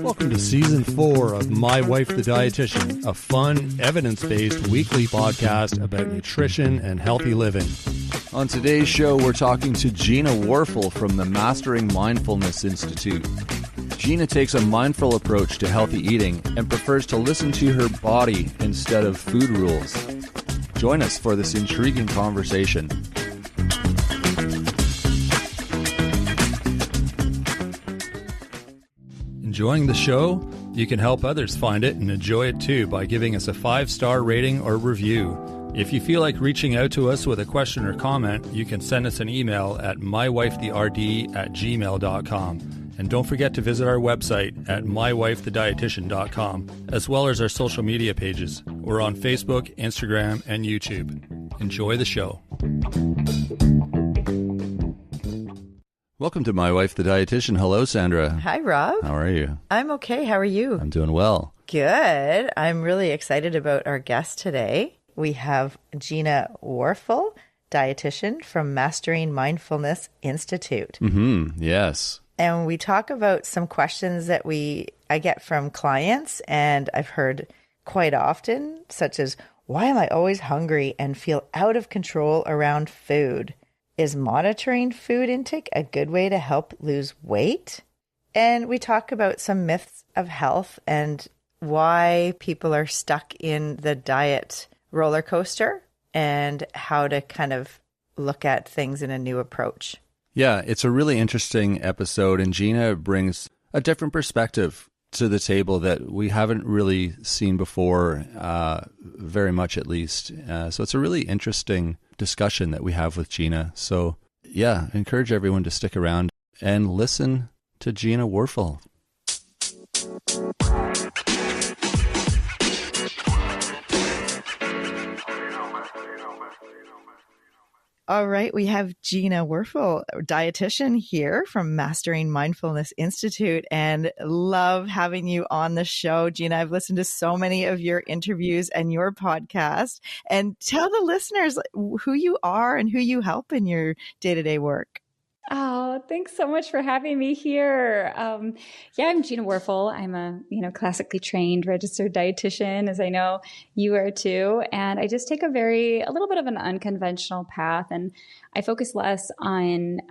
Welcome to Season 4 of My Wife the Dietitian, a fun, evidence-based weekly podcast about nutrition and healthy living. On today's show, we're talking to Gina Worful from the Mastering Mindfulness Institute. Gina takes a mindful approach to healthy eating and prefers to listen to her body instead of food rules. Join us for this intriguing conversation. Enjoying the show? You can help others find it and enjoy it too by giving us a 5-star rating or review. If you feel like reaching out to us with a question or comment, you can send us an email at mywifetherd@gmail.com. And don't forget to visit our website at mywifethedietitian.com, as well as our social media pages. We're on Facebook, Instagram, and YouTube. Enjoy the show. Welcome to My Wife the Dietitian. Hello, Sandra. Hi, Rob. How are you? I'm okay. How are you? I'm doing well. Good. I'm really excited about our guest today. We have Gina Worful, dietitian from Mastering Mindfulness Institute. Yes. And we talk about some questions that I get from clients and I've heard quite often, such as, why am I always hungry and feel out of control around food? Is monitoring food intake a good way to help lose weight? And we talk about some myths of health and why people are stuck in the diet roller coaster and how to kind of look at things in a new approach. Yeah, it's a really interesting episode, and Gina brings a different perspective to the table that we haven't really seen before, very much at least. So it's a really interesting discussion that we have with Gina. So yeah, I encourage everyone to stick around and listen to Gina Worful. All right, we have Gina Worful, dietitian here from Mastering Mindfulness Institute, and love having you on the show. Gina, I've listened to so many of your interviews and your podcast. And tell the listeners who you are and who you help in your day-to-day work. Oh, thanks so much for having me here. I'm Gina Worful. I'm a, classically trained registered dietitian, as I know you are too. And I just take a little bit of an unconventional path, and I focus less on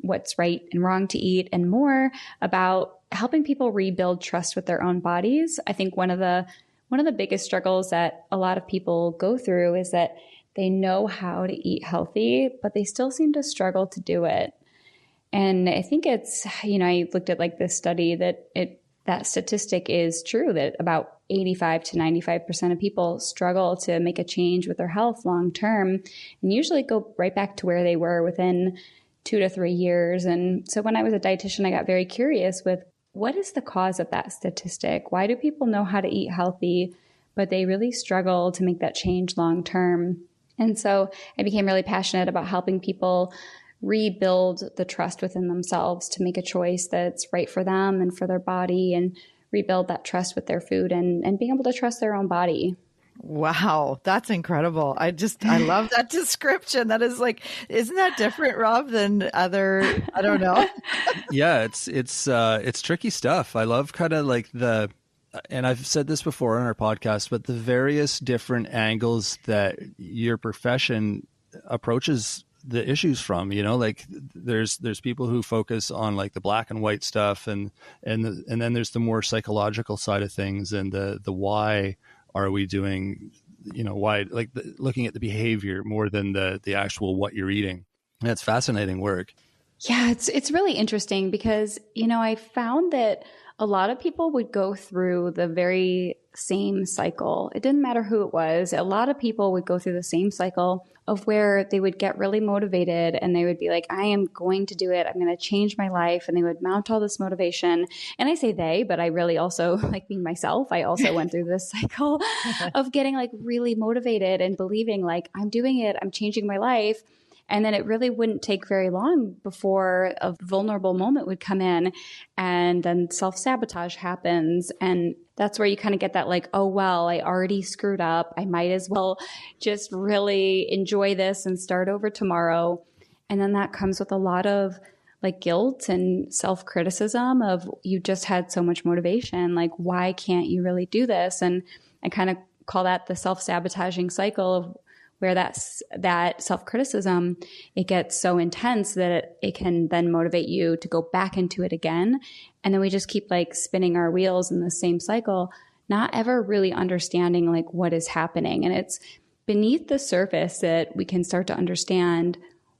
what's right and wrong to eat and more about helping people rebuild trust with their own bodies. I think one of the biggest struggles that a lot of people go through is that they know how to eat healthy, but they still seem to struggle to do it. And I think it's, I looked at this study that statistic is true, that about 85 to 95% of people struggle to make a change with their health long term and usually go right back to where they were within 2 to 3 years. And so when I was a dietitian, I got very curious with what is the cause of that statistic? Why do people know how to eat healthy, but they really struggle to make that change long term? And so I became really passionate about helping people rebuild the trust within themselves to make a choice that's right for them and for their body, and rebuild that trust with their food and being able to trust their own body. Wow, that's incredible. I love that description. That is isn't that different, Rob, than other, I don't know. Yeah, it's tricky stuff. I love kind of and I've said this before on our podcast, but the various different angles that your profession approaches the issues from, there's people who focus on the black and white stuff, and then there's the more psychological side of things, and the why are we doing, why, looking at the behavior more than the actual what you're eating. That's fascinating work. Yeah, it's really interesting because, I found that a lot of people would go through the very same cycle. It didn't matter who it was. A lot of people would go through the same cycle of where they would get really motivated and they would be like, I am going to do it. I'm going to change my life. And they would mount all this motivation. And I say they, but I really also, being myself, I also went through this cycle of getting really motivated and believing I'm doing it, I'm changing my life. And then it really wouldn't take very long before a vulnerable moment would come in, and then self-sabotage happens. And that's where you kind of get that oh, well, I already screwed up. I might as well just really enjoy this and start over tomorrow. And then that comes with a lot of like guilt and self-criticism of you just had so much motivation. Like, why can't you really do this? And I kind of call that the self-sabotaging cycle of where that self-criticism, it gets so intense that it can then motivate you to go back into it again. And then we just keep like spinning our wheels in the same cycle, not ever really understanding like what is happening. And it's beneath the surface that we can start to understand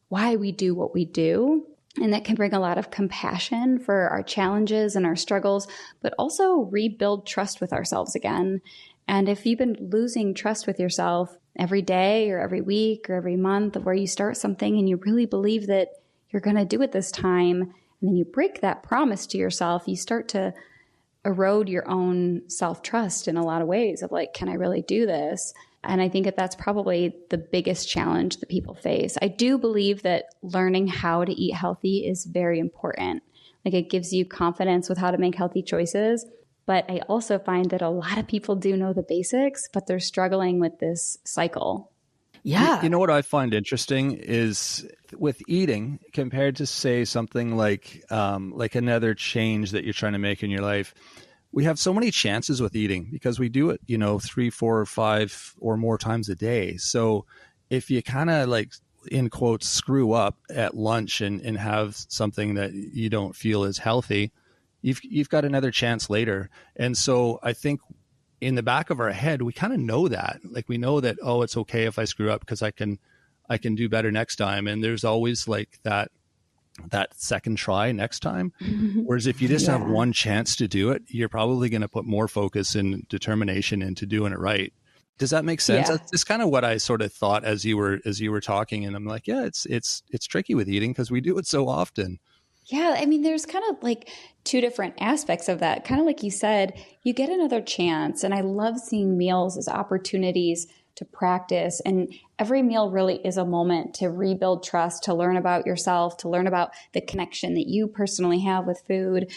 why we do what we do. And that can bring a lot of compassion for our challenges and our struggles, but also rebuild trust with ourselves again. And if you've been losing trust with yourself every day or every week or every month, where you start something and you really believe that you're going to do it this time, and then you break that promise to yourself, you start to erode your own self-trust in a lot of ways of like, can I really do this? And I think that that's probably the biggest challenge that people face. I do believe that learning how to eat healthy is very important. Like, it gives you confidence with how to make healthy choices. But I also find that a lot of people do know the basics, but they're struggling with this cycle. Yeah. You know what I find interesting is with eating compared to, say, something like another change that you're trying to make in your life. We have so many chances with eating because we do it, 3, 4, or 5 or more times a day. So if you kind of like, in quotes, screw up at lunch and have something that you don't feel is healthy, you've got another chance later. And so I think in the back of our head, we kind of know that, like, we know that, oh, it's okay if I screw up because I can do better next time. And there's always like that second try next time. Whereas if you just have one chance to do it, you're probably going to put more focus and determination into doing it right. Does that make sense? Yeah. That's kind of what I sort of thought as you were talking. And I'm like, yeah, it's tricky with eating because we do it so often. Yeah, I mean, there's kind of like two different aspects of that. Kind of like you said, you get another chance. And I love seeing meals as opportunities to practice. And every meal really is a moment to rebuild trust, to learn about yourself, to learn about the connection that you personally have with food.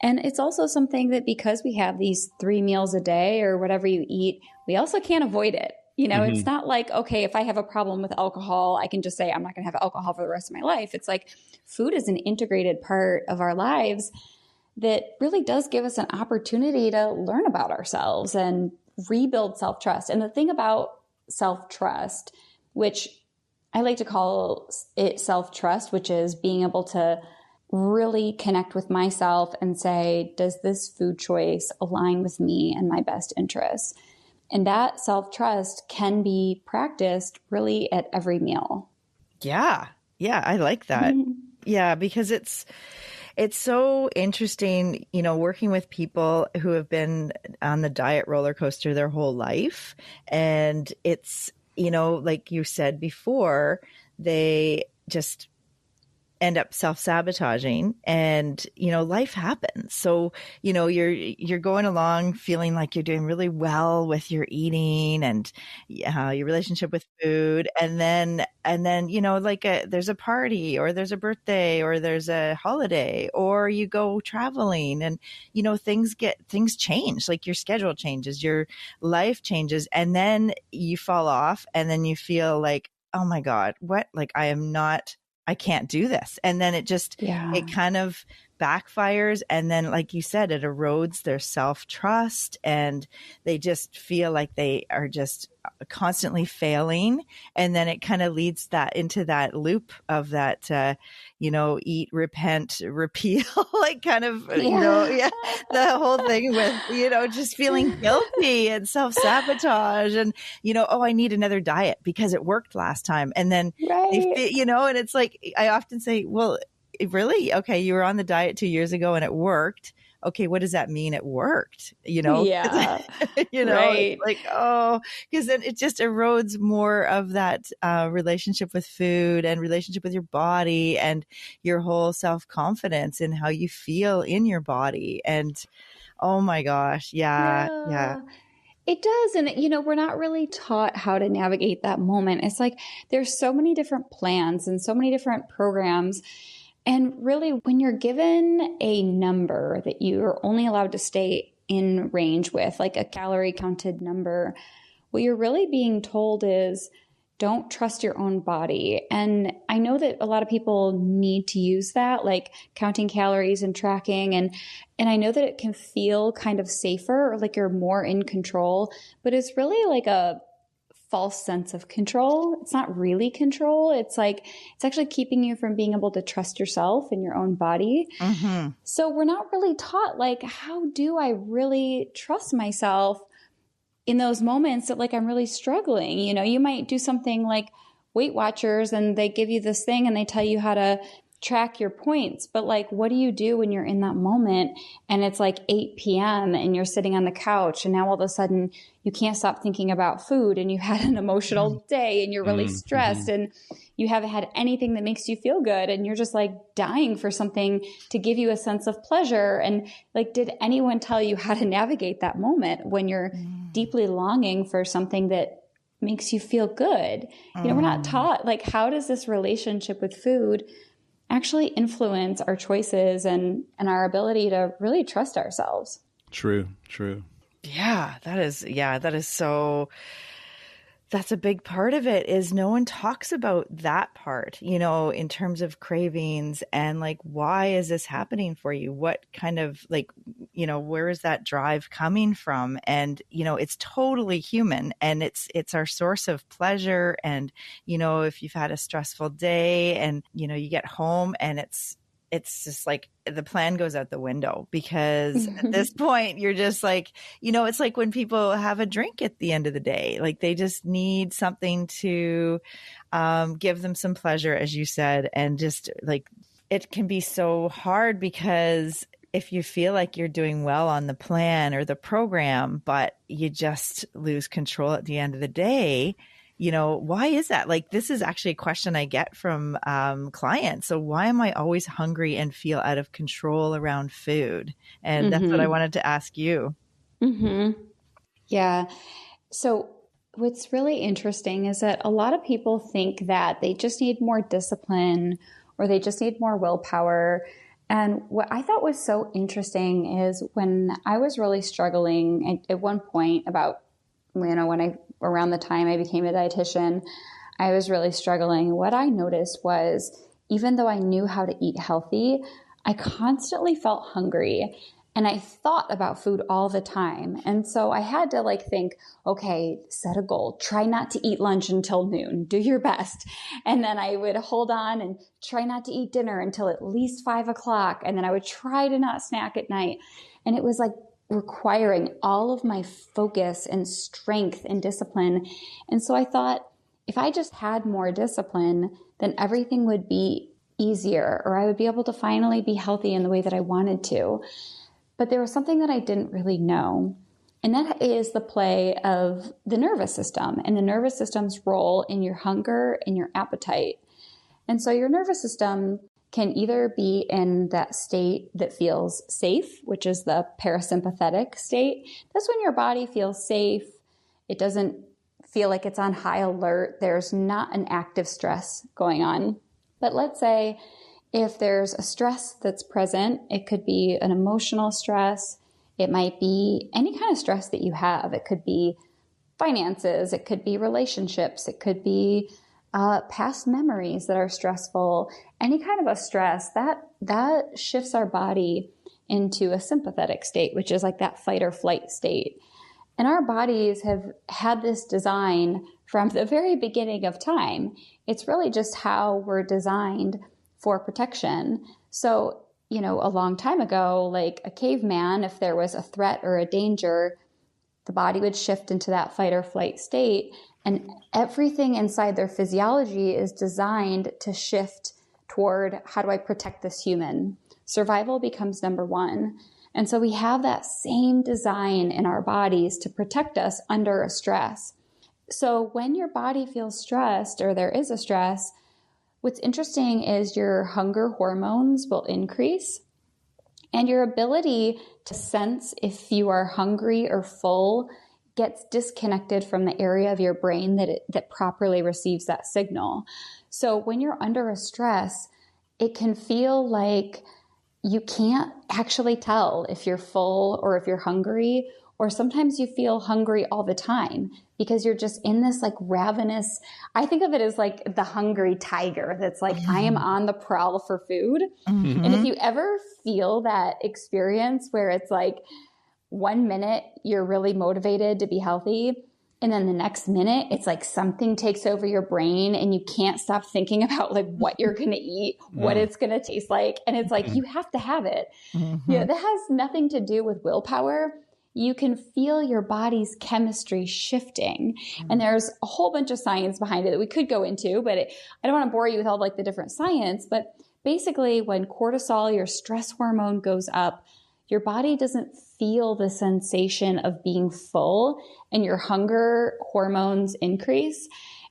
And it's also something that because we have these 3 meals a day or whatever you eat, we also can't avoid it. It's not like, okay, if I have a problem with alcohol, I can just say I'm not going to have alcohol for the rest of my life. It's like food is an integrated part of our lives that really does give us an opportunity to learn about ourselves and rebuild self-trust. And the thing about self-trust, which I like to call it self-trust, which is being able to really connect with myself and say, does this food choice align with me and my best interests? And that self-trust can be practiced really at every meal. Yeah. Yeah. I like that. Mm-hmm. Yeah. Because it's so interesting, working with people who have been on the diet roller coaster their whole life. And it's, like you said before, they just end up self-sabotaging and, life happens. So, you're going along feeling like you're doing really well with your eating and your relationship with food. And then, there's a party or there's a birthday or there's a holiday or you go traveling and, things change, like your schedule changes, your life changes, and then you fall off and then you feel like, oh my God, what? Like I can't do this. And then it kind of backfires. And then, like you said, it erodes their self-trust and they just feel like they are just constantly failing. And then it kind of leads that into that loop of that, eat, repent, repeal, like kind of, the whole thing with, just feeling guilty and self-sabotage and, oh, I need another diet because it worked last time. And then, and it's like, I often say, well, really? Okay. You were on the diet 2 years ago and it worked. Okay. What does that mean? It worked, Yeah. Right. Like, oh, because then it just erodes more of that relationship with food and relationship with your body and your whole self-confidence in how you feel in your body. And oh my gosh. Yeah. It does. And, we're not really taught how to navigate that moment. It's like there's so many different plans and so many different programs. And really, when you're given a number that you're only allowed to stay in range with, like a calorie counted number, what you're really being told is don't trust your own body. And I know that a lot of people need to use that, like counting calories and tracking. And I know that it can feel kind of safer, or like you're more in control, but it's really like a false sense of control. It's not really control. It's actually keeping you from being able to trust yourself and your own body. Mm-hmm. So we're not really taught, like, how do I really trust myself in those moments that, like, I'm really struggling? You know, you might do something like Weight Watchers and they give you this thing and they tell you how to track your points. But like, what do you do when you're in that moment and it's like 8 p.m. and you're sitting on the couch and now all of a sudden you can't stop thinking about food and you had an emotional day and you're really stressed and you haven't had anything that makes you feel good and you're just like dying for something to give you a sense of pleasure. And like, did anyone tell you how to navigate that moment when you're deeply longing for something that makes you feel good? You know, we're not taught, like, how does this relationship with food actually influence our choices and our ability to really trust ourselves? True. Yeah, that is so, that's a big part of it, is no one talks about that part, you know, in terms of cravings and like, why is this happening for you? What kind of, like, you know, where is that drive coming from? And, you know, it's totally human and it's our source of pleasure. And, you know, if you've had a stressful day and, you know, you get home and it's just like the plan goes out the window, because at this point you're just like, you know, it's like when people have a drink at the end of the day, like they just need something to give them some pleasure, as you said. And just like, it can be so hard because if you feel like you're doing well on the plan or the program, but you just lose control at the end of the day, you know, why is that? Like, this is actually a question I get from clients. So why am I always hungry and feel out of control around food? And that's what I wanted to ask you. Yeah. So what's really interesting is that a lot of people think that they just need more discipline or they just need more willpower. And what I thought was so interesting is when I was really struggling at one point about, you know, around the time I became a dietitian, I was really struggling. What I noticed was, even though I knew how to eat healthy, I constantly felt hungry and I thought about food all the time. And so I had to like think, okay, set a goal, try not to eat lunch until noon, do your best. And then I would hold on and try not to eat dinner until at least 5 o'clock. And then I would try to not snack at night. And it was like requiring all of my focus and strength and discipline. And so I thought, if I just had more discipline, then everything would be easier, or I would be able to finally be healthy in the way that I wanted to. But there was something that I didn't really know. And that is the play of the nervous system and the nervous system's role in your hunger and your appetite. And so your nervous system can either be in that state that feels safe, which is the parasympathetic state. That's when your body feels safe. It doesn't feel like it's on high alert. There's not an active stress going on. But let's say if there's a stress that's present, it could be an emotional stress. It might be any kind of stress that you have. It could be finances. It could be relationships. It could be past memories that are stressful. Any kind of a stress that shifts our body into a sympathetic state, which is like that fight or flight state. And our bodies have had this design from the very beginning of time. It's really just how we're designed for protection. So, you know, a long time ago, like a caveman, if there was a threat or a danger, the body would shift into that fight or flight state. And everything inside their physiology is designed to shift toward, how do I protect this human? Survival becomes number one. And so we have that same design in our bodies to protect us under a stress. So when your body feels stressed, or there is a stress, what's interesting is your hunger hormones will increase, and your ability to sense if you are hungry or full gets disconnected from the area of your brain that properly receives that signal. So when you're under a stress, it can feel like you can't actually tell if you're full or if you're hungry, or sometimes you feel hungry all the time because you're just in this like ravenous, I think of it as like the hungry tiger that's like, I am on the prowl for food. Mm-hmm. And if you ever feel that experience where it's like 1 minute you're really motivated to be healthy, and then the next minute it's like something takes over your brain and you can't stop thinking about like what you're going to eat, what it's going to taste like. And it's like, you have to have it. Mm-hmm. You know, that has nothing to do with willpower. You can feel your body's chemistry shifting. And there's a whole bunch of science behind it that we could go into, but I don't want to bore you with all like the different science. But basically when cortisol, your stress hormone, goes up, your body doesn't feel the sensation of being full, and your hunger hormones increase,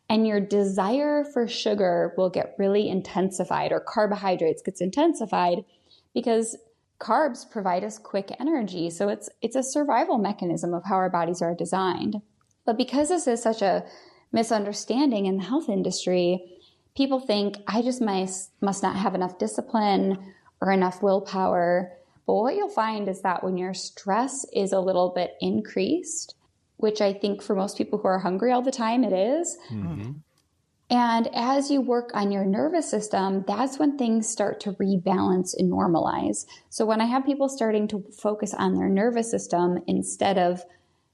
and your desire for sugar will get really intensified, or carbohydrates gets intensified, because carbs provide us quick energy. So it's a survival mechanism of how our bodies are designed. But because this is such a misunderstanding in the health industry, people think I just must not have enough discipline or enough willpower. But what you'll find is that when your stress is a little bit increased, which I think for most people who are hungry all the time, it is. Mm-hmm. And as you work on your nervous system, that's when things start to rebalance and normalize. So when I have people starting to focus on their nervous system instead of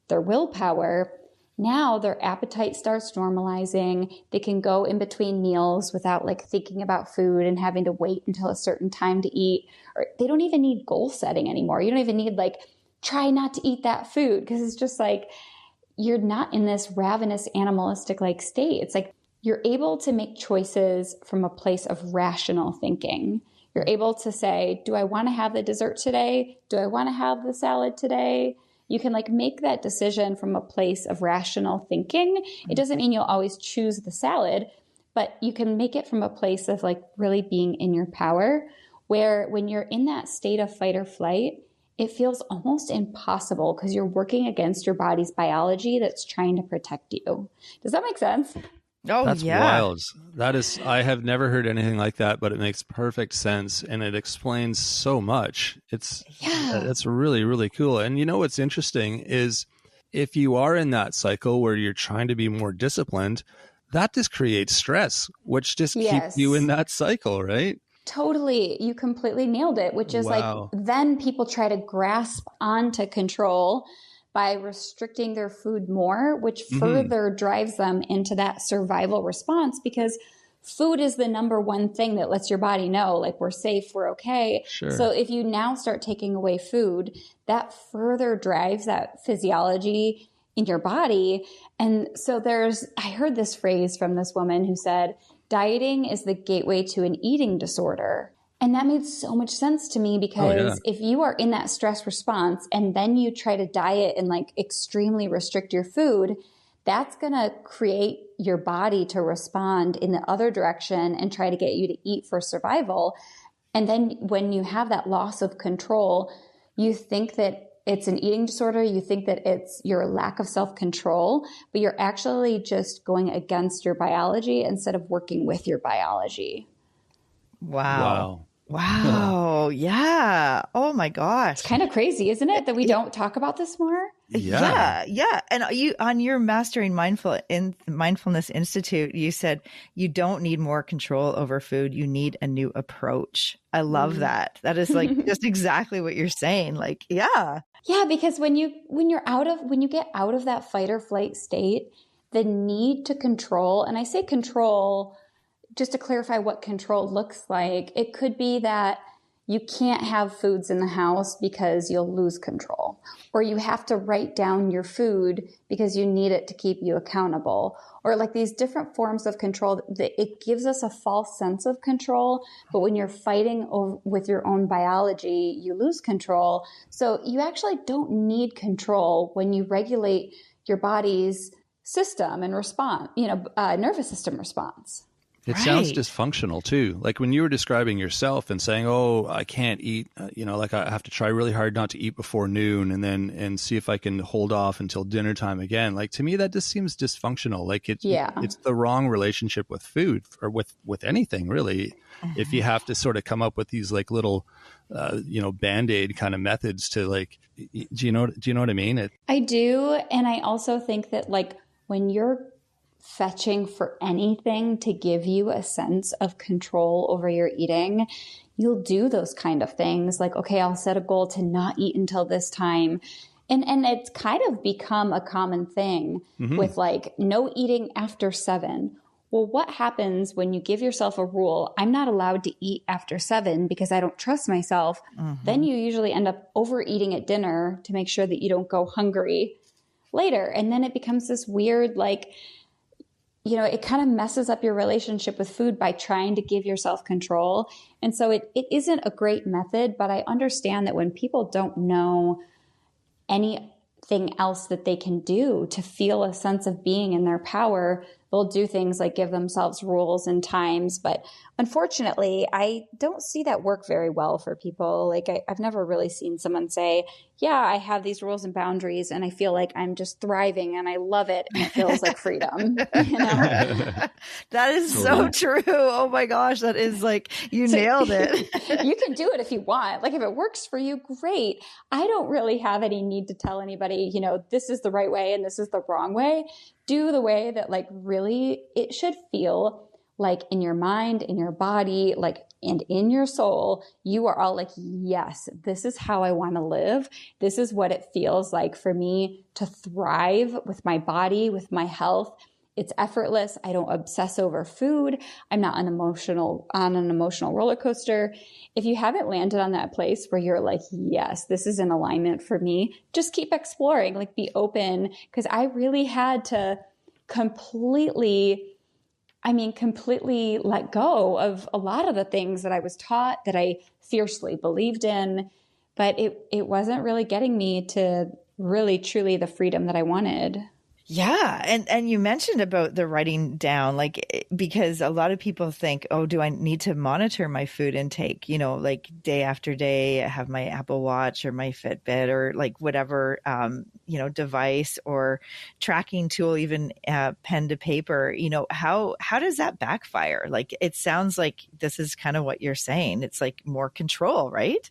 their willpower, now their appetite starts normalizing. They can go in between meals without like thinking about food and having to wait until a certain time to eat. Or they don't even need goal setting anymore. You don't even need like, try not to eat that food, because it's just like, you're not in this ravenous animalistic like state. It's like you're able to make choices from a place of rational thinking. You're able to say, do I want to have the dessert today? Do I want to have the salad today? You can like make that decision from a place of rational thinking. It doesn't mean you'll always choose the salad, but you can make it from a place of like really being in your power, where when you're in that state of fight or flight, it feels almost impossible because you're working against your body's biology that's trying to protect you. Does that make sense? Oh, That's yeah. wild. That is, I have never heard anything like that, but it makes perfect sense and it explains so much. It's really, really cool. And you know what's interesting is if you are in that cycle where you're trying to be more disciplined, that just creates stress, which just keeps you in that cycle, right? Totally. You completely nailed it, which is like, then people try to grasp onto control by restricting their food more, which further drives them into that survival response, because food is the number one thing that lets your body know, like, we're safe, we're okay. Sure. So if you now start taking away food, that further drives that physiology in your body. And so I heard this phrase from this woman who said, dieting is the gateway to an eating disorder. And that made so much sense to me, because if you are in that stress response and then you try to diet and like extremely restrict your food, that's going to create your body to respond in the other direction and try to get you to eat for survival. And then when you have that loss of control, you think that it's an eating disorder. You think that it's your lack of self-control, but you're actually just going against your biology instead of working with your biology. Wow. Yeah. Oh my gosh. It's kind of crazy, isn't it? That we don't talk about this more? Yeah. And you, on your Mastering Mindfulness Institute, you said you don't need more control over food. You need a new approach. I love that. That is like just exactly what you're saying. Like, yeah, because when you get out of that fight or flight state, the need to control, and I say control just to clarify what control looks like, it could be that you can't have foods in the house because you'll lose control, or you have to write down your food because you need it to keep you accountable, or like these different forms of control. It gives us a false sense of control, but when you're fighting with your own biology, you lose control. So you actually don't need control when you regulate your body's system and response, nervous system response. It sounds dysfunctional too. Like when you were describing yourself and saying, "Oh, I can't eat," like I have to try really hard not to eat before noon, and see if I can hold off until dinner time again. Like to me, that just seems dysfunctional. Like it's the wrong relationship with food or with anything really. If you have to sort of come up with these like little, Band-Aid kind of methods to like, do you know what I mean? I do, and I also think that like when you're fetching for anything to give you a sense of control over your eating, you'll do those kind of things. Like, okay, I'll set a goal to not eat until this time. And it's kind of become a common thing with like no eating after 7. Well, what happens when you give yourself a rule? I'm not allowed to eat after 7 because I don't trust myself. Then you usually end up overeating at dinner to make sure that you don't go hungry later. And then it becomes this weird, like, it kind of messes up your relationship with food by trying to give yourself control. And so it isn't a great method, but I understand that when people don't know anything else that they can do to feel a sense of being in their power, they'll do things like give themselves rules and times. But unfortunately, I don't see that work very well for people. Like I've never really seen someone say, yeah, I have these rules and boundaries and I feel like I'm just thriving and I love it and it feels like freedom. That is so true. Oh my gosh. That is like, nailed it. You can do it if you want. Like if it works for you, great. I don't really have any need to tell anybody, this is the right way and this is the wrong way. Do the way that like really it should feel like in your mind, in your body, like, and in your soul, you are all like, yes, this is how I want to live. This is what it feels like for me to thrive with my body, with my health. It's effortless. I don't obsess over food. I'm not on an emotional roller coaster. If you haven't landed on that place where you're like, yes, this is in alignment for me, just keep exploring, like be open. Because I really had to completely let go of a lot of the things that I was taught that I fiercely believed in, but it wasn't really getting me to really truly the freedom that I wanted. Yeah. And you mentioned about the writing down, like, because a lot of people think, oh, do I need to monitor my food intake? Like day after day, I have my Apple Watch or my Fitbit or like whatever, device or tracking tool, even pen to paper. How does that backfire? Like, it sounds like this is kind of what you're saying. It's like more control, right?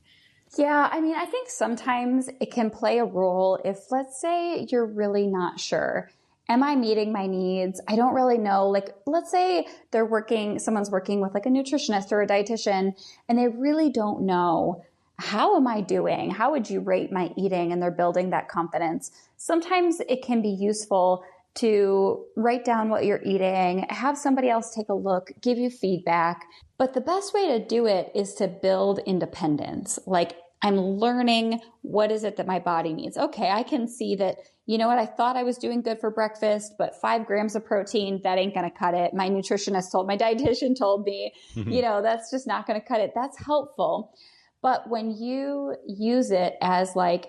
Yeah, I think sometimes it can play a role if, let's say, you're really not sure. Am I meeting my needs? I don't really know. Like, let's say someone's working with like a nutritionist or a dietitian, and they really don't know, how am I doing? How would you rate my eating? And they're building that confidence. Sometimes it can be useful to write down what you're eating, have somebody else take a look, give you feedback. But the best way to do it is to build independence. Like, I'm learning, what is it that my body needs? Okay, I can see that, I thought I was doing good for breakfast, but 5 grams of protein, that ain't going to cut it. My dietitian told me, that's just not going to cut it. That's helpful. But when you use it as like,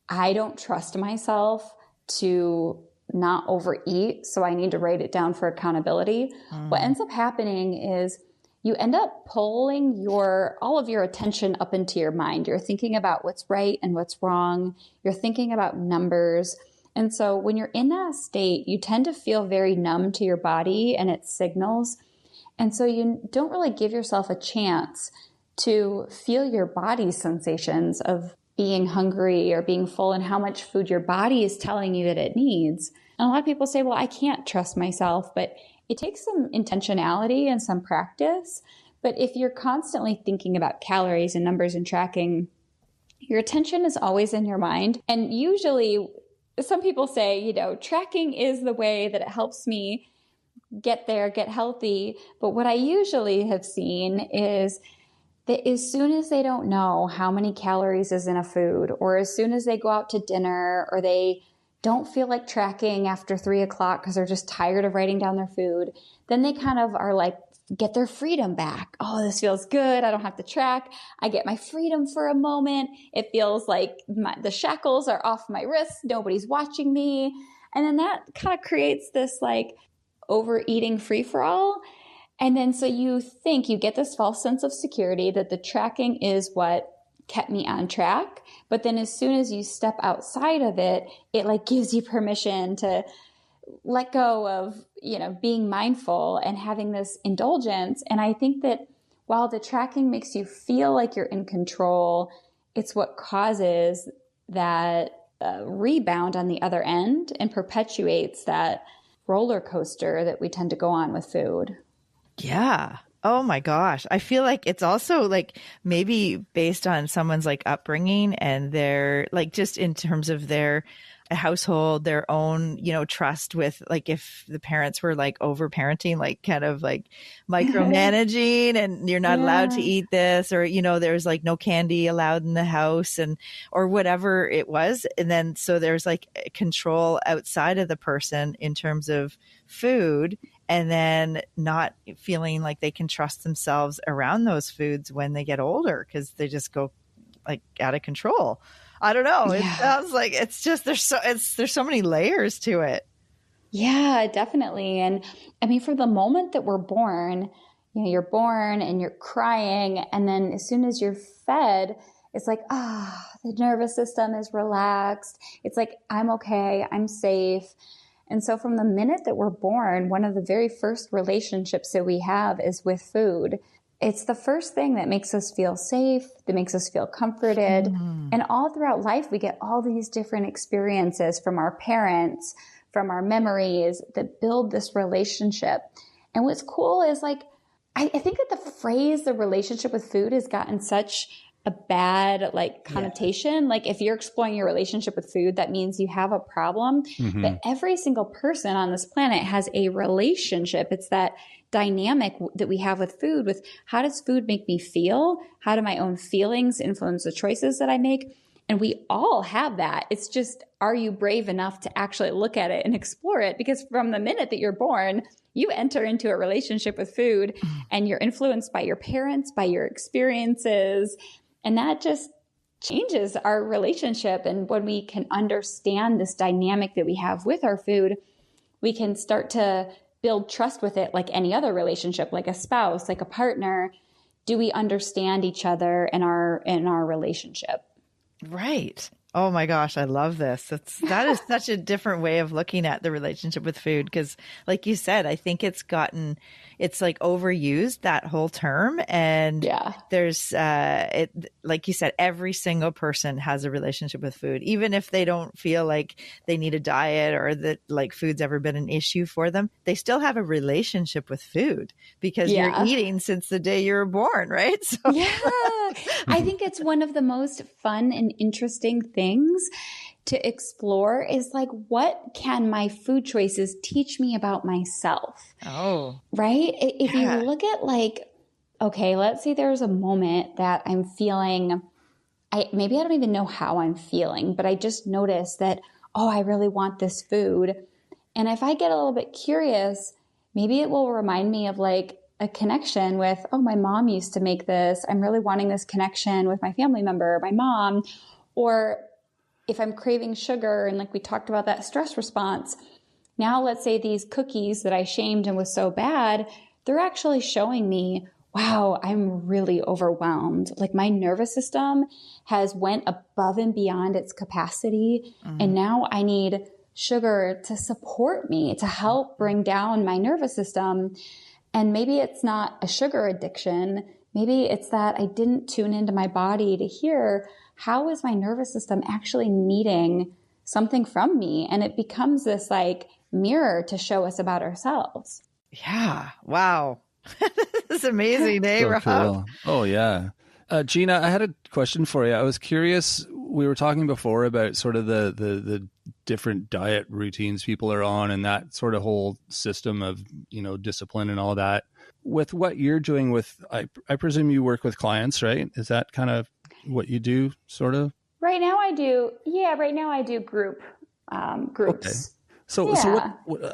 I don't trust myself to not overeat, so I need to write it down for accountability. What ends up happening is you end up pulling all of your attention up into your mind. You're thinking about what's right and what's wrong. You're thinking about numbers. And so when you're in that state, you tend to feel very numb to your body and its signals. And so you don't really give yourself a chance to feel your body's sensations of being hungry or being full and how much food your body is telling you that it needs. And a lot of people say, well, I can't trust myself, but it takes some intentionality and some practice. But if you're constantly thinking about calories and numbers and tracking, your attention is always in your mind. And usually some people say, tracking is the way that it helps me get there, get healthy. But what I usually have seen is that as soon as they don't know how many calories is in a food, or as soon as they go out to dinner, or they don't feel like tracking after 3 o'clock because they're just tired of writing down their food, then they kind of are like, get their freedom back. Oh, this feels good. I don't have to track. I get my freedom for a moment. It feels like the shackles are off my wrists. Nobody's watching me. And then that kind of creates this like overeating free-for-all. And then so you get this false sense of security that the tracking is what kept me on track. But then as soon as you step outside of it, it like gives you permission to let go of, being mindful and having this indulgence. And I think that while the tracking makes you feel like you're in control, it's what causes that rebound on the other end and perpetuates that roller coaster that we tend to go on with food. Yeah. Oh my gosh. I feel like it's also like maybe based on someone's like upbringing and their like just in terms of their household, their own, trust with like if the parents were like over parenting, like kind of like micromanaging and you're not allowed to eat this or, there's like no candy allowed in the house and or whatever it was. And then so there's like control outside of the person in terms of food and then not feeling like they can trust themselves around those foods when they get older because they just go like out of control. I don't know. Yeah. It sounds like it's just there's so many layers to it. Yeah, definitely. And I mean, for the moment that we're born, you're born and you're crying, and then as soon as you're fed, it's like the nervous system is relaxed. It's like I'm okay, I'm safe. And so from the minute that we're born, one of the very first relationships that we have is with food. It's the first thing that makes us feel safe, that makes us feel comforted. Mm-hmm. And all throughout life, we get all these different experiences from our parents, from our memories that build this relationship. And what's cool is like, I think that the phrase, the relationship with food has gotten such a bad like connotation. Like if you're exploring your relationship with food, that means you have a problem. Mm-hmm. But every single person on this planet has a relationship. It's that dynamic that we have with food, with how does food make me feel? How do my own feelings influence the choices that I make? And we all have that. It's just, are you brave enough to actually look at it and explore it? Because from the minute that you're born, you enter into a relationship with food and you're influenced by your parents, by your experiences. And that just changes our relationship. And when we can understand this dynamic that we have with our food, we can start to build trust with it like any other relationship, like a spouse, like a partner. Do we understand each other in our relationship? Right. Oh my gosh, I love this. That is such a different way of looking at the relationship with food because like you said, I think it's like overused, that whole term. And there's like you said, every single person has a relationship with food, even if they don't feel like they need a diet or that like food's ever been an issue for them. They still have a relationship with food because you're eating since the day you were born, right? So. Yeah. I think it's one of the most fun and interesting things to explore is like, what can my food choices teach me about myself? Oh, right. If you look at like, okay, let's say there's a moment that I'm feeling, maybe I don't even know how I'm feeling, but I just notice that, I really want this food. And if I get a little bit curious, maybe it will remind me of like a connection with, my mom used to make this. I'm really wanting this connection with my family member, my mom. Or if I'm craving sugar and like we talked about that stress response, now let's say these cookies that I shamed and was so bad, they're actually showing me, wow, I'm really overwhelmed. Like my nervous system has went above and beyond its capacity. Mm-hmm. And now I need sugar to support me, to help bring down my nervous system. And maybe it's not a sugar addiction. Maybe it's that I didn't tune into my body to hear how is my nervous system actually needing something from me. And it becomes this like mirror to show us about ourselves. Yeah. Wow. This is amazing, eh, Rob? Cool. Oh, yeah. Gina, I had a question for you. I was curious, we were talking before about sort of the different diet routines people are on and that sort of whole system of, discipline and all that. With what you're doing with, I presume you work with clients, right? Is that kind of what you do, sort of? Right now I do. Yeah, right now I do groups. Okay. So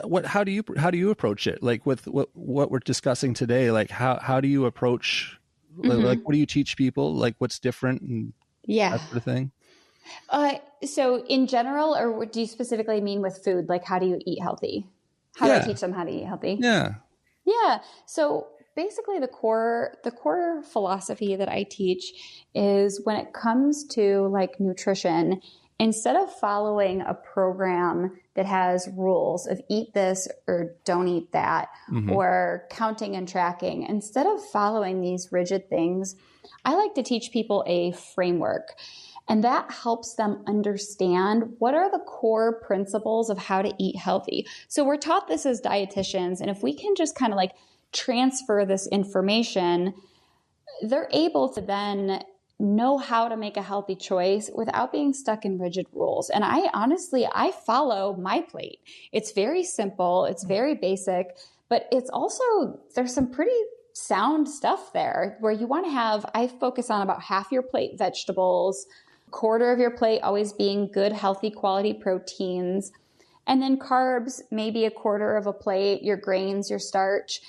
what how do you approach it? Like with what we're discussing today, like how do you approach, like what do you teach people? Like what's different and that sort of thing? So in general, or do you specifically mean with food? Like how do you eat healthy? How do I teach them how to eat healthy? Yeah. Yeah. So basically the core philosophy that I teach is when it comes to like nutrition, instead of following a program that has rules of eat this or don't eat that, or counting and tracking, instead of following these rigid things, I like to teach people a framework. And that helps them understand what are the core principles of how to eat healthy. So we're taught this as dietitians. And if we can just kind of like transfer this information, they're able to then know how to make a healthy choice without being stuck in rigid rules. And I follow my plate. It's very simple. It's very basic, but it's also, there's some pretty sound stuff there where you want to have, I focus on about half your plate vegetables, quarter of your plate always being good, healthy, quality proteins. And then carbs, maybe a quarter of a plate, your grains, your starch.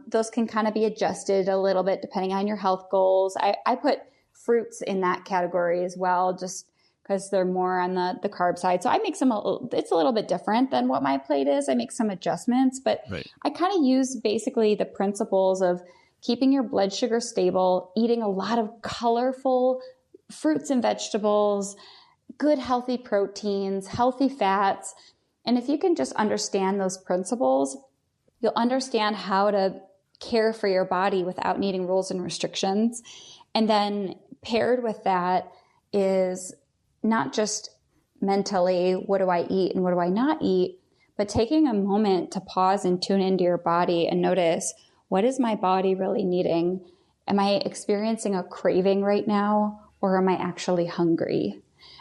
Those can kind of be adjusted a little bit depending on your health goals. I put fruits in that category as well, just because they're more on the carb side. So I make it's a little bit different than what my plate is. I make some adjustments, but I kind of use basically the principles of keeping your blood sugar stable, eating a lot of colorful fruits and vegetables, good healthy proteins, healthy fats. And if you can just understand those principles, you'll understand how to care for your body without needing rules and restrictions. And then paired with that is not just mentally, what do I eat and what do I not eat, but taking a moment to pause and tune into your body and notice, what is my body really needing? Am I experiencing a craving right now, or am I actually hungry?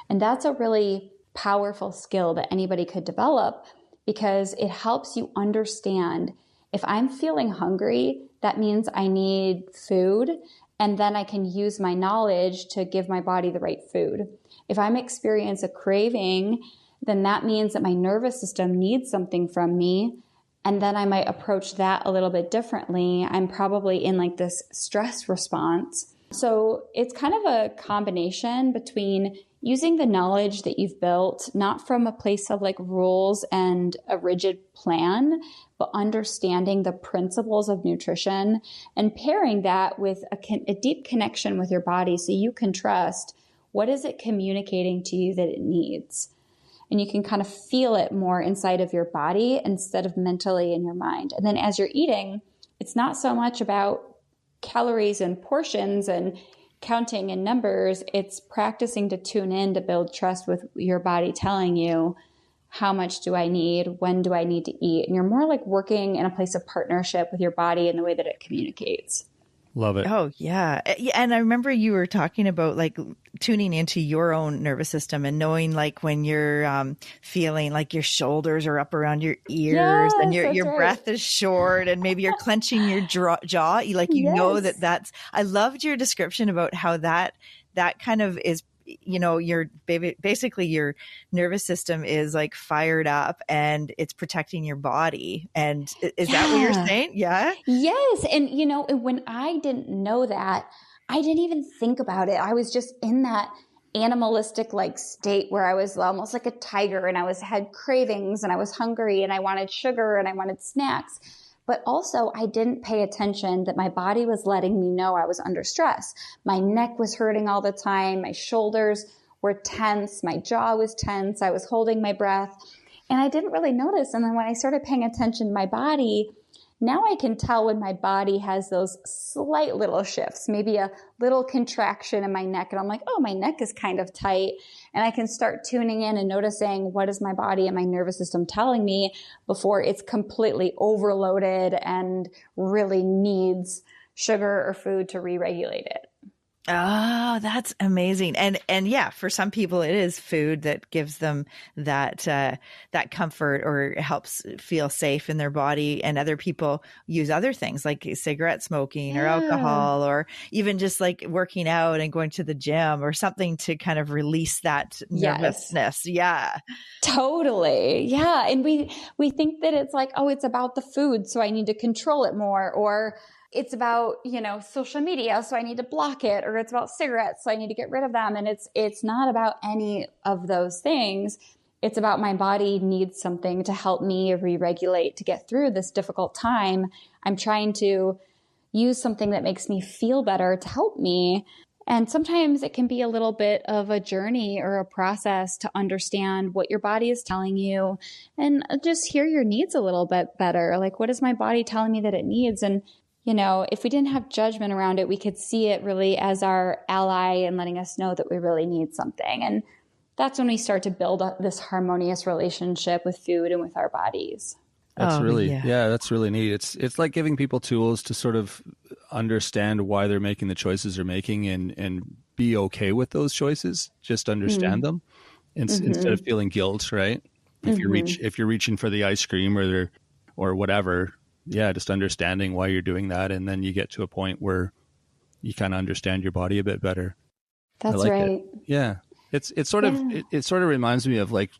And that's a really powerful skill that anybody could develop, because it helps you understand, if I'm feeling hungry, that means I need food, and then I can use my knowledge to give my body the right food. If I'm experiencing a craving, then that means that my nervous system needs something from me, and then I might approach that a little bit differently. I'm probably in like this stress response. So it's kind of a combination between using the knowledge that you've built, not from a place of like rules and a rigid plan, but understanding the principles of nutrition and pairing that with a deep connection with your body so you can trust, what is it communicating to you that it needs? And you can kind of feel it more inside of your body instead of mentally in your mind. And then as you're eating, it's not so much about calories and portions and counting and numbers. It's practicing to tune in to build trust with your body telling you, how much do I need? When do I need to eat? And you're more like working in a place of partnership with your body in the way that it communicates. Love it. Oh, yeah. And I remember you were talking about like tuning into your own nervous system and knowing like when you're feeling like your shoulders are up around your ears and your breath is short and maybe you're clenching your jaw. You know that's, I loved your description about how that kind of is, you know, basically your nervous system is like fired up and it's protecting your body. And is that what you're saying? Yeah. Yes. And you know, when I didn't know that, I didn't even think about it. I was just in that animalistic like state where I was almost like a tiger and had cravings and I was hungry and I wanted sugar and I wanted snacks. But also I didn't pay attention that my body was letting me know I was under stress. My neck was hurting all the time. My shoulders were tense. My jaw was tense. I was holding my breath and I didn't really notice. And then when I started paying attention to my body, now I can tell when my body has those slight little shifts, maybe a little contraction in my neck. And I'm like, oh, my neck is kind of tight. And I can start tuning in and noticing, what is my body and my nervous system telling me before it's completely overloaded and really needs sugar or food to re-regulate it. Oh, that's amazing. And yeah, for some people it is food that gives them that comfort or helps feel safe in their body. And other people use other things like cigarette smoking or alcohol, or even just like working out and going to the gym or something to kind of release that nervousness. Yeah, totally. Yeah. And we think that it's like, oh, it's about the food, so I need to control it more, or it's about, you know, social media, so I need to block it, or it's about cigarettes, so I need to get rid of them. And it's not about any of those things. It's about my body needs something to help me re-regulate to get through this difficult time. I'm trying to use something that makes me feel better to help me. And sometimes it can be a little bit of a journey or a process to understand what your body is telling you and just hear your needs a little bit better. Like, what is my body telling me that it needs? And, if we didn't have judgment around it, we could see it really as our ally and letting us know that we really need something. And that's when we start to build up this harmonious relationship with food and with our bodies. That's that's really neat. It's like giving people tools to sort of understand why they're making the choices they're making and be okay with those choices. Just understand them instead of feeling guilt, right? If you're reaching for the ice cream or whatever, just understanding why you're doing that, and then you get to a point where you kind of understand your body a bit better. That's right. Yeah. It sort of reminds me of like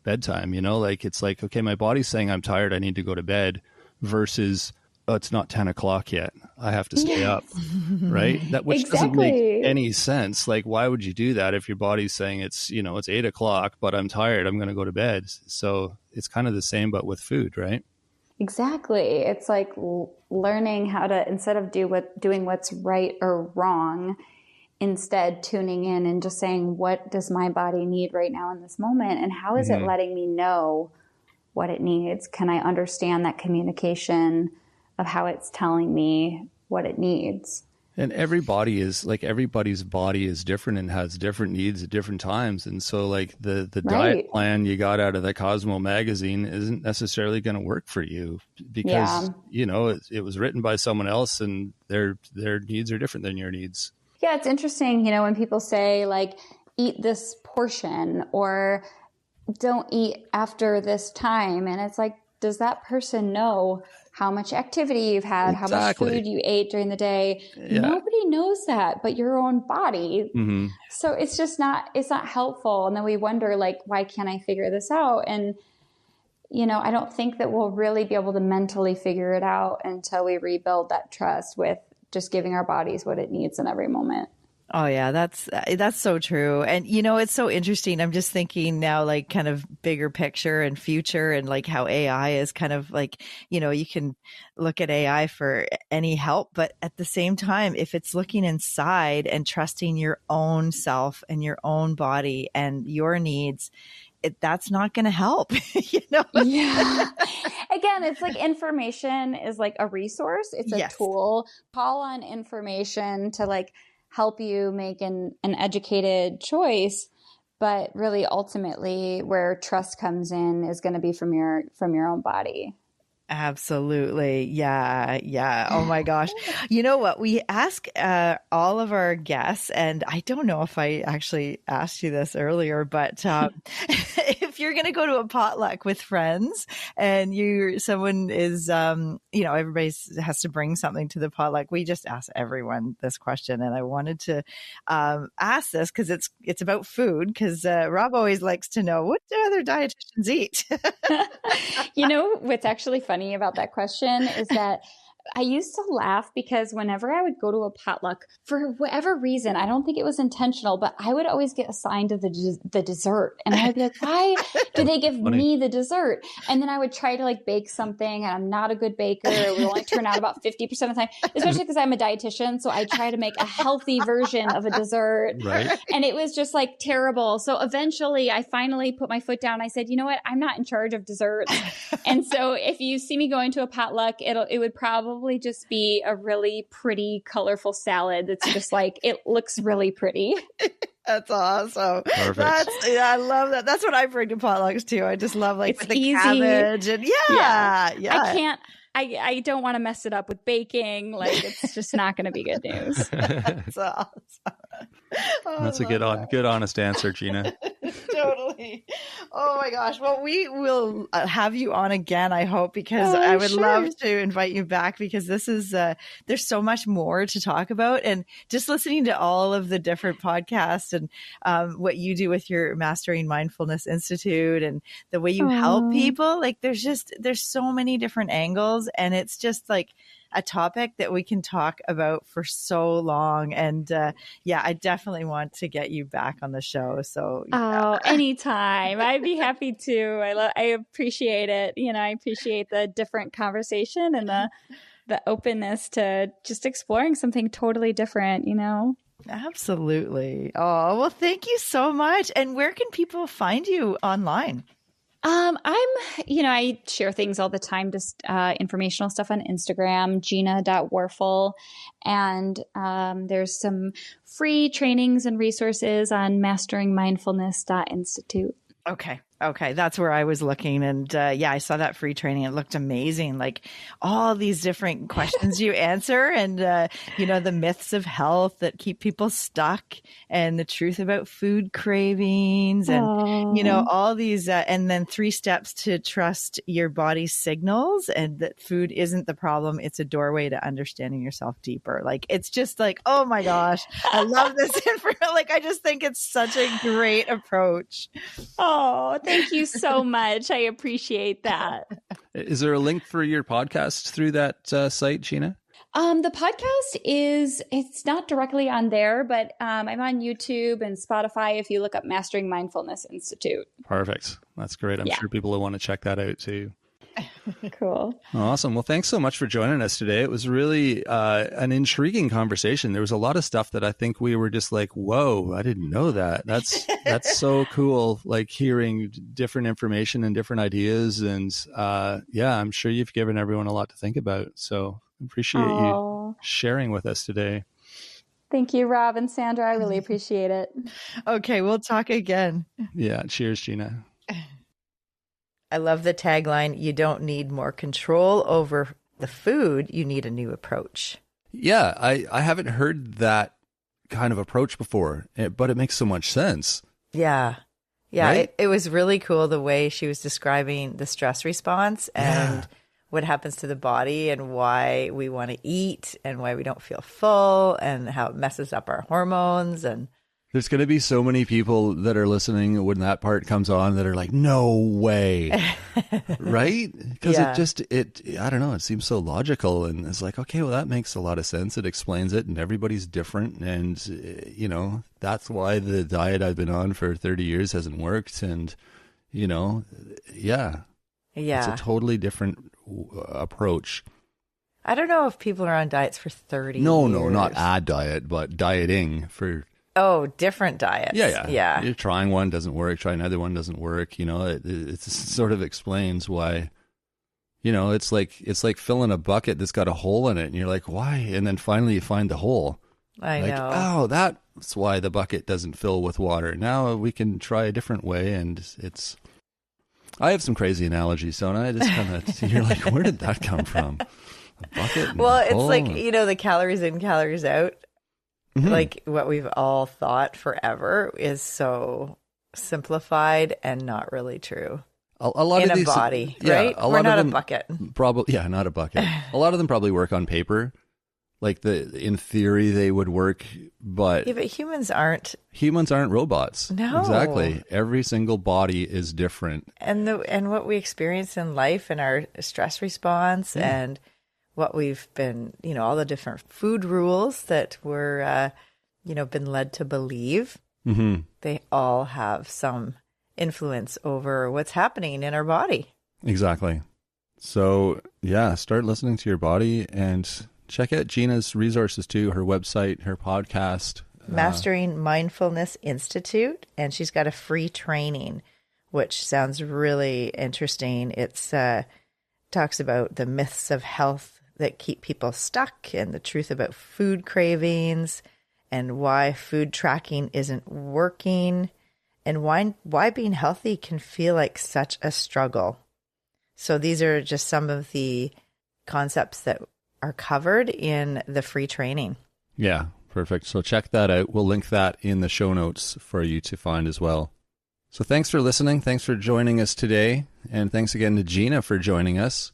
bedtime, like it's like, okay, my body's saying I'm tired, I need to go to bed, versus, oh, it's not 10 o'clock yet, I have to stay up, right? Which doesn't make any sense. Like, why would you do that if your body's saying it's 8 o'clock, but I'm tired, I'm going to go to bed? So it's kind of the same, but with food, right? Exactly. It's like learning how to, instead of doing what's right or wrong, instead tuning in and just saying, what does my body need right now in this moment? And how is it letting me know what it needs? Can I understand that communication of how it's telling me what it needs? And everybody's body is different and has different needs at different times. And so like the diet plan you got out of the Cosmo magazine isn't necessarily going to work for you because, it was written by someone else and their needs are different than your needs. Yeah, it's interesting, when people say like, eat this portion or don't eat after this time. And it's like, does that person know how much activity you've had, how much food you ate during the day? Yeah. Nobody knows that but your own body. Mm-hmm. So it's not helpful. And then we wonder, like, why can't I figure this out? And, I don't think that we'll really be able to mentally figure it out until we rebuild that trust with just giving our bodies what it needs in every moment. Oh yeah, that's so true. And it's so interesting. I'm just thinking now, like, kind of bigger picture and future, and like how AI is kind of like, you can look at AI for any help, but at the same time, if it's looking inside and trusting your own self and your own body and your needs, that's not going to help, Yeah. Again, it's like information is like a resource. It's a tool. Call on information to like help you make an educated choice. But really, ultimately, where trust comes in is going to be from your own body. Absolutely. Yeah. Oh my gosh. You know what? We ask all of our guests, and I don't know if I actually asked you this earlier, but if you're going to go to a potluck with friends and someone is, everybody has to bring something to the potluck. We just ask everyone this question. And I wanted to ask this because it's about food, because Rob always likes to know, what do other dietitians eat? What's actually funny about that question is that I used to laugh because whenever I would go to a potluck, for whatever reason, I don't think it was intentional, but I would always get assigned to the dessert. And I would be like, why do they give me the dessert? And then I would try to like bake something, and I'm not a good baker. It would only turn out about 50% of the time, especially because I'm a dietitian. So I try to make a healthy version of a dessert. Right. And it was just like terrible. So eventually I finally put my foot down. I said, you know what? I'm not in charge of desserts. And so if you see me going to a potluck, it would probably just be a really pretty, colorful salad. That's just like, it looks really pretty. That's awesome. Perfect. I love that. That's what I bring to potlucks too. I just love like the easy cabbage and I don't want to mess it up with baking. Like, it's just not going to be good news. That's awesome. That's a good, honest answer, Gina. Totally. Oh my gosh. Well, we will have you on again, I hope, because I would love to invite you back, because this is, there's so much more to talk about. And just listening to all of the different podcasts and what you do with your Mastering Mindfulness Institute and the way you help people, like there's so many different angles, and it's just like a topic that we can talk about for so long. And I definitely want to get you back on the show. So anytime. I'd be happy to. I appreciate it. I appreciate the different conversation and the the openness to just exploring something totally different, you know? Absolutely. Oh, well, thank you so much. And where can people find you online? I share things all the time, just informational stuff on Instagram, gina.worful. And there's some free trainings and resources on Mastering Mindfulness Institute. Okay. That's where I was looking. And I saw that free training. It looked amazing. Like all these different questions you answer and, the myths of health that keep people stuck and the truth about food cravings and, all these, and then 3 steps to trust your body's signals and that food isn't the problem. It's a doorway to understanding yourself deeper. Like, it's just like, oh my gosh, I love this information. Like, I just think it's such a great approach. Oh, thank you so much. I appreciate that. Is there a link for your podcast through that site, Gina? The podcast it's not directly on there, but I'm on YouTube and Spotify if you look up Mastering Mindfulness Institute. Perfect. That's great. I'm sure people will want to check that out too. Cool. Awesome. Well, thanks so much for joining us today. It was really an intriguing conversation. There was a lot of stuff that I think we were just like, whoa, I didn't know that. That's so cool. Like hearing different information and different ideas. And I'm sure you've given everyone a lot to think about. So I appreciate you sharing with us today. Thank you, Rob and Sandra. I really appreciate it. Okay. We'll talk again. Yeah. Cheers, Gina. I love the tagline, you don't need more control over the food, you need a new approach. Yeah, I haven't heard that kind of approach before, but it makes so much sense. Yeah. Right? It was really cool the way she was describing the stress response and what happens to the body and why we want to eat and why we don't feel full and how it messes up our hormones. And there's going to be so many people that are listening when that part comes on that are like, no way. Right? Because I don't know, it seems so logical. And it's like, okay, well, that makes a lot of sense. It explains it and everybody's different. And, that's why the diet I've been on for 30 years hasn't worked. And, it's a totally different approach. I don't know if people are on diets for 30 years. No, not a diet, but dieting for... Oh, different diets. Yeah. You're trying one, doesn't work. Try another one, doesn't work. It sort of explains why, it's like filling a bucket that's got a hole in it. And you're like, why? And then finally you find the hole. I know. Oh, that's why the bucket doesn't fill with water. Now we can try a different way. And I have some crazy analogies, don't I? Just kind of, you're like, where did that come from? A bucket? Well, it's like, the calories in, calories out. Mm-hmm. Like what we've all thought forever is so simplified and not really true. A lot in of these, body, right? We're not a bucket. Probably, not a bucket. A lot of them probably work on paper. Like in theory, they would work, but humans aren't robots. No, exactly. Every single body is different, and what we experience in life and our stress response and what we've been, all the different food rules that we're, been led to believe, they all have some influence over what's happening in our body. Exactly. So, start listening to your body and check out Gina's resources too, her website, her podcast. Mastering Mindfulness Institute, and she's got a free training, which sounds really interesting. It's talks about the myths of health that keep people stuck and the truth about food cravings and why food tracking isn't working and why being healthy can feel like such a struggle. So these are just some of the concepts that are covered in the free training. Yeah, perfect. So check that out. We'll link that in the show notes for you to find as well. So thanks for listening. Thanks for joining us today. And thanks again to Gina for joining us.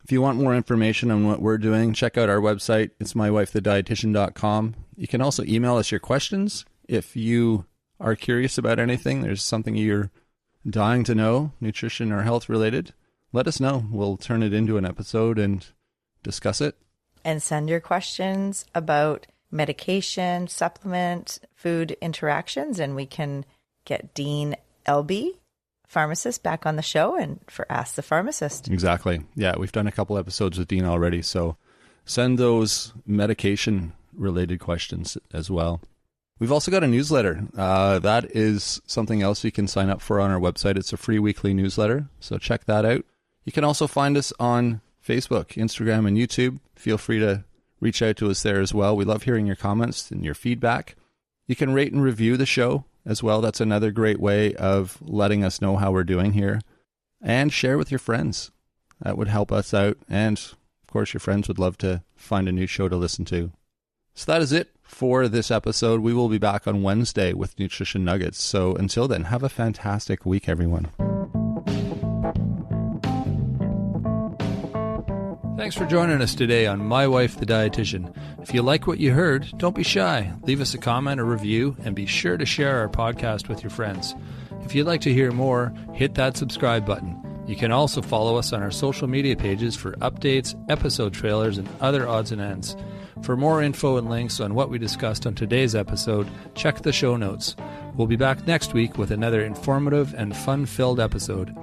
If you want more information on what we're doing, check out our website. It's mywifethedietitian.com. You can also email us your questions. If you are curious about anything, there's something you're dying to know, nutrition or health related, let us know. We'll turn it into an episode and discuss it. And send your questions about medication, supplement, food interactions, and we can get Dean Elby, pharmacist, back on the show and for Ask the Pharmacist. Exactly. Yeah, we've done a couple episodes with Dean already, so send those medication-related questions as well. We've also got a newsletter. That is something else you can sign up for on our website. It's a free weekly newsletter, so check that out. You can also find us on Facebook, Instagram, and YouTube. Feel free to reach out to us there as well. We love hearing your comments and your feedback. You can rate and review the show as well. That's another great way of letting us know how we're doing here. And share with your friends. That would help us out. And, of course, your friends would love to find a new show to listen to. So that is it for this episode. We will be back on Wednesday with Nutrition Nuggets. So until then, have a fantastic week, everyone. Thanks for joining us today on My Wife the Dietitian. If you like what you heard, don't be shy. Leave us a comment or review, and be sure to share our podcast with your friends. If you'd like to hear more, hit that subscribe button. You can also follow us on our social media pages for updates, episode trailers, and other odds and ends. For more info and links on what we discussed on today's episode, check the show notes. We'll be back next week with another informative and fun-filled episode.